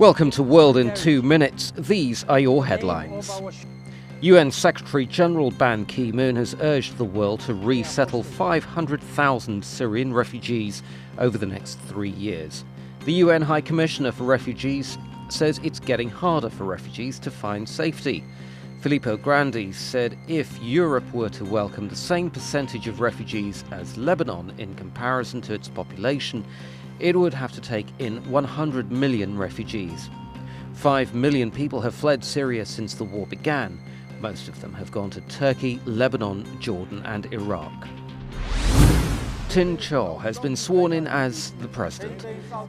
Welcome to World in 2 Minutes. These are your headlines. UN Secretary-General Ban Ki-moon has urged the world to resettle 500,000 Syrian refugees over the next 3 years. The UN High Commissioner for Refugees says it's getting harder for refugees to find safety. Filippo Grandi said if Europe were to welcome the same percentage of refugees as Lebanon in comparison to its population, it would have to take in 100 million refugees. 5 million people have fled Syria since the war began. Most of them have gone to Turkey, Lebanon, Jordan and Iraq. Htin Kyaw has been sworn in as the president.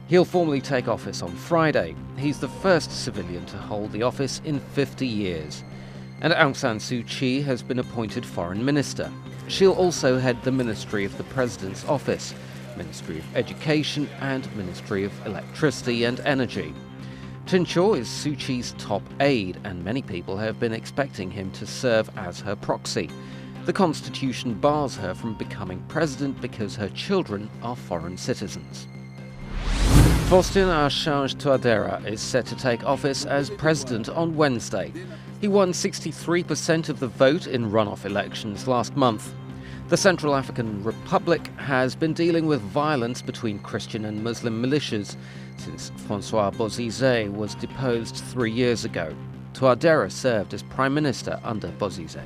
He'll formally take office on Friday. He's the first civilian to hold the office in 50 years. And Aung San Suu Kyi has been appointed foreign minister. She'll also head the Ministry of the President's Office, Ministry of Education and Ministry of Electricity and Energy. Htin Kyaw is Suu Kyi's top aide, and many people have been expecting him to serve as her proxy. The constitution bars her from becoming president because her children are foreign citizens. Faustin Archange Touadera is set to take office as president on Wednesday. He won 63% of the vote in runoff elections last month. The Central African Republic has been dealing with violence between Christian and Muslim militias since François Bozizé was deposed 3 years ago. Touadera served as Prime Minister under Bozizé.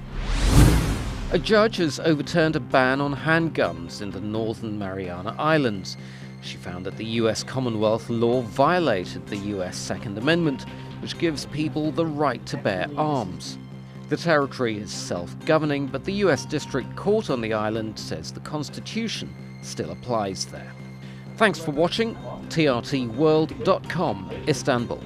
A judge has overturned a ban on handguns in the Northern Mariana Islands. She found that the US Commonwealth law violated the US Second Amendment, which gives people the right to bear arms. The territory is self-governing, but the US District Court on the island says the Constitution still applies there. Thanks for watching. TRTworld.com, Istanbul.